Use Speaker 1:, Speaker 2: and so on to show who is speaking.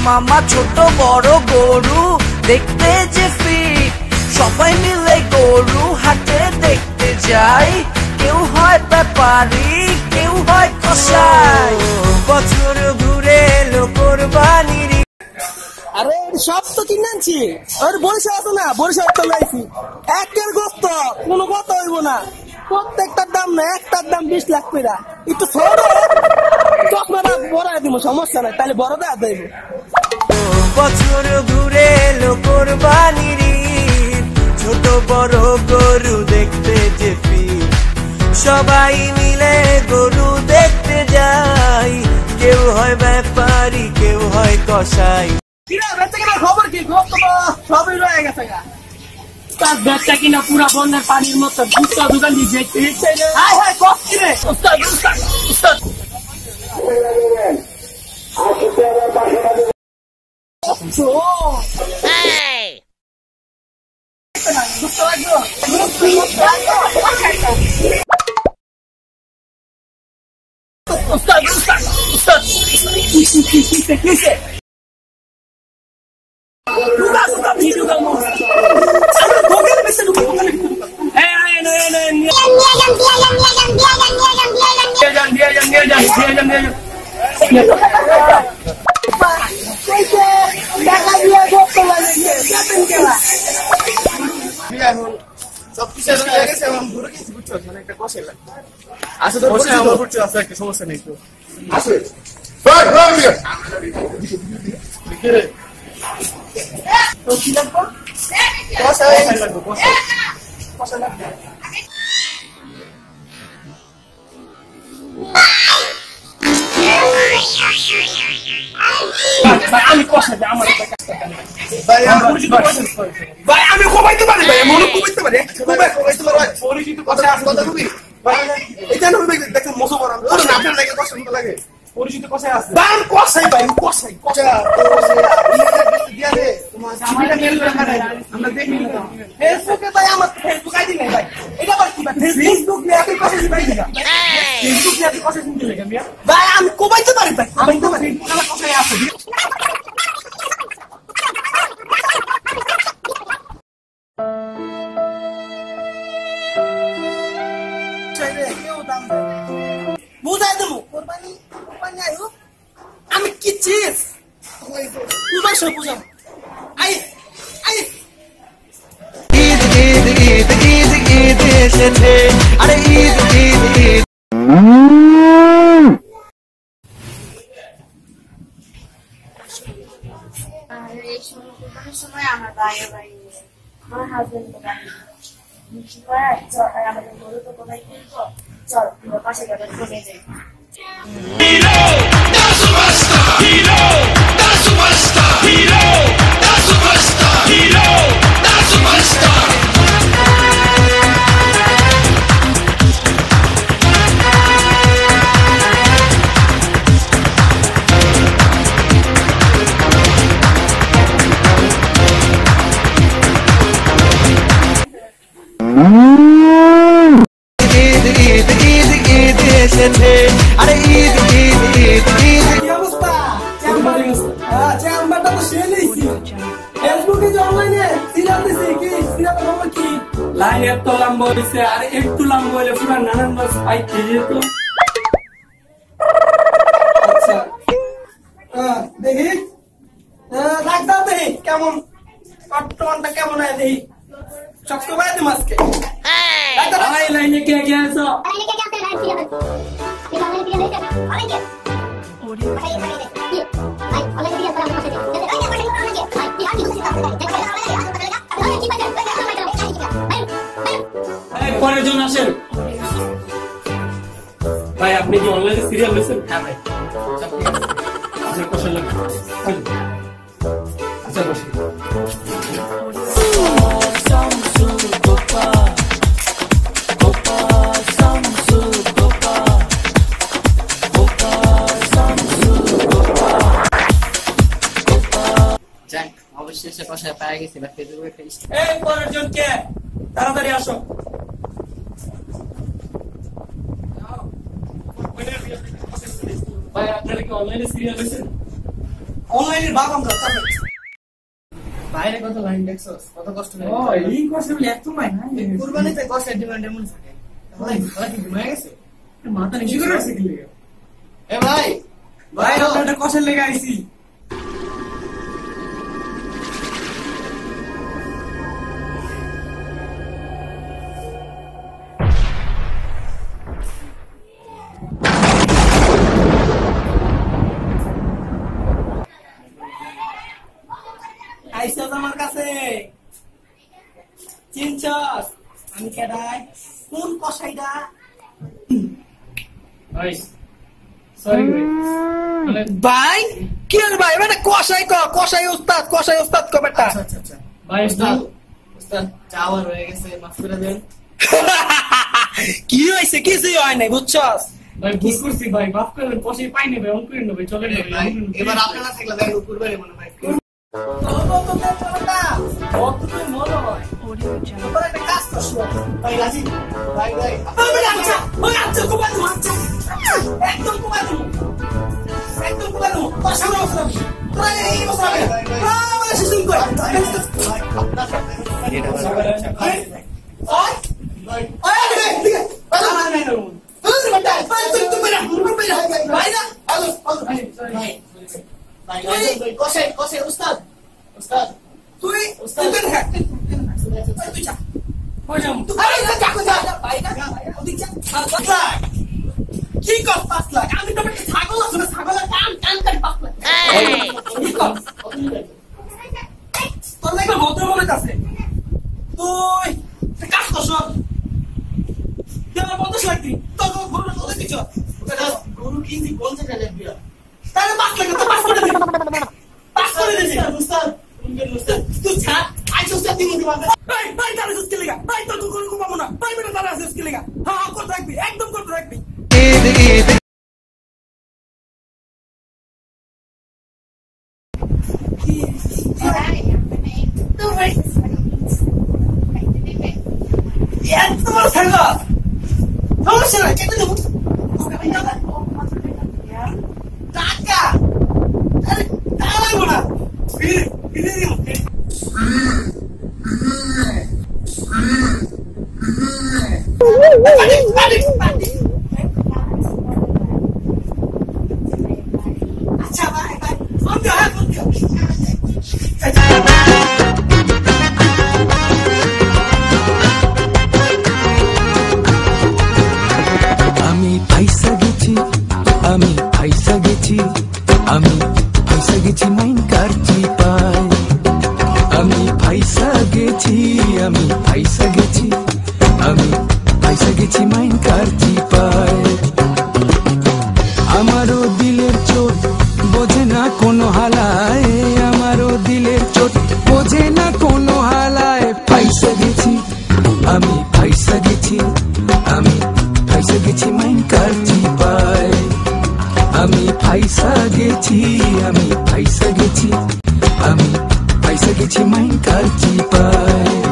Speaker 1: মামা ছোট বড় গরু দেখতে যে ফিট, সবাই মিলে গরু হাটে দেখতে যাই। কেউ হয় ব্যাপারী, কেউ হয় কসাই। বছর ঘুরে এলো কোরবানির।
Speaker 2: আরে সব তো কিনে আনছি। আর বরিশাল আছে না, বরিশাল তো লাইছি একের গোস্ত, কোনো কথা হইব না। প্রত্যেকটার দাম না, একটার দাম 20 লাখ করে। একটু ছোট চশমাটা বড় দিব, সমস্যা নাই, তাহলে বড় দেওয়া দেব।
Speaker 1: বছর ঘুরে এলো কোরবানির, ছোট বড় গরু দেখতে যে ফিট, সবাই মিলে গরু দেখতে যাই। কেউ হয় ব্যাপারী, কেউ হয় কসাই।
Speaker 2: খবর কি, সবই রয়ে গেছে। তার ব্যাগটা কিনা পুরা বন্যার পানির মতো দোকান দিয়ে
Speaker 3: সমস্যা নেই তো।
Speaker 2: আমি কষাতে আমার ভাই, আমি কমাইতে পারি ভাই, মনে কমাইতে পারি, পরিচিত কথা দেখেন মশো করাম আপনার লাগে কষ্ট লাগে পরিচিত কষাই আছে ভাই, আমি কষাই ভাই, আমি কষাই ফেসবুকে ভাই, আমার ফেসবুক আইডি নেই ভাই। এটা আবার কি ভাই, ফেসবুক নিয়ে আপনি কষাই ভাই, ফেসবুক নিয়ে আপনি কষাই শুনতে লাগে ভাই, আমি কমাইতে পারি ভাই, কমাইতে পারি, কষাই আছে। বুঝাই দেবো কোরবানি আয়ু আমি কি চিজ বুঝাই বুঝাম। আই আই
Speaker 1: ঈদ ঈদ ঈদ ঈদ ঈদ এসেছে, আরে ঈদ ঈদ ঈদ।
Speaker 4: এই সময় আমার বাইরে আমার হাজবেন্ড আমাদের গরু তো কোথায় কিনবো, চল পাশে গেলে চলে যাই।
Speaker 1: আরে ঈদ ঈদ ঈদ ঈদ।
Speaker 2: কি অবস্থা? চেম্বারটা তো সে নিয়েছি, ফেসবুকে যে অনলাইনে সিরিয়াল দিছি, কি সিরিয়াল বলবো কি লাইন এত লম্বা হয়েছে, আর একটু লম্বা হলে পুরো নানান মাছ পাইতে যেত। আচ্ছা দেখি রাখদাও, দেখি কেমন বর্তমানটা কেমন হয়, দেখি শক্ত করে দিই মাছকে। লাইনে কে কে আছো? পরের জন আসেন ভাই। আপনি কি অনলাইনে সিরিয়াল নিয়েছেন? হ্যাঁ ভাই। আচ্ছা কষা লাগবে, আচ্ছা বসে
Speaker 5: অবশেষে কষায় পাওয়া গেছে।
Speaker 2: এই পরের জন কে? তাড়াতাড়ি আসো। ভাই আপনারা কি অনলাইনে সিরিয়াল হয়েছেন? অনলাইনের বাপ আমরা
Speaker 5: বাইরে কত লাইন দেখছস, কত কষ্ট করে।
Speaker 2: ও এই কষ্ট বলে এত নাই না
Speaker 5: কুরবানিতে কষ্টের ডিমান্ড এমন থাকে। ভাই ভাই কি ঘুমায় গেছে?
Speaker 2: মাথা নিচু করে রাখছে কি লাগে
Speaker 5: এ ভাই
Speaker 2: ভাই আমরা একটা কষের লেগে আইছি আইসা আমার কাছে চিনছস আমি কেডাই কোন কসাইডা
Speaker 5: ভাই সরি ভাই
Speaker 2: ভাই কি রে ভাই মানে কসাই উস্তাদ কো বেটা
Speaker 5: আচ্ছা ভাই উস্তাদ চাওয়ার হয়ে গেছে, মাফ করে দেন।
Speaker 2: কি হইছে কিছুই হয় নাই বুঝছস
Speaker 3: ভাই ভুল করছি ভাই, মাফ করে দেন। কষে পাই নেবে, অন করে নেবে, চলে নেবে।
Speaker 5: ভাই এবার আপনারা থাকলে ভাই কুরবানি মনে ভাই ভাই রাজি ভাই ভাই কষে উস্তাদ উস্তাদ
Speaker 2: তুই কি কর 5 লাখ আমি তো একটা ছাগল আছে না ছাগলের কান কাটি 5 লাখ কি কর তোর লাগে ভদ্র মনে আছে তুই কাজ কর সব তুই আমার 50 লাখ দি তোর গরু তোলে দিছ
Speaker 5: গরু কিনছি 50 টাকা দিয়া
Speaker 2: তাহলে 5 লাখ তো 5 করে দে 5 করে দে
Speaker 5: উস্তাদ
Speaker 2: তুই ছাড় আইছো সাথে দিতে পারবে ভাই তাহলে সুস্কে লাগা ভাই তো গরু ঘুমাবো না ভাই বেটা তাহলে সুস্কে লাগা হ্যাঁ করতে রাখবি একদম করতে রাখবি তোমার ছাড়বা সমস্যা নাই কেটে দেবো টাকা আরে টাকা লাগবো না ফিরে দিও আচ্ছা ভাই ফোন দিও হ্যাঁ ফোন দিও
Speaker 6: আমি ফাইসা গেছি মাইন কারচি পাই আমি ফাইসা গেছি মাইন কারচি পাই আমারও দিলের চোট বোঝে না কোনো হালায় আমারও দিলের চোট বোঝে না কোনো হালায় ফাইসা গেছি আমি ফাইসা গেছি মাইন কারচি পাই আমি ফাইসা গেছি মাইন কারচি পাই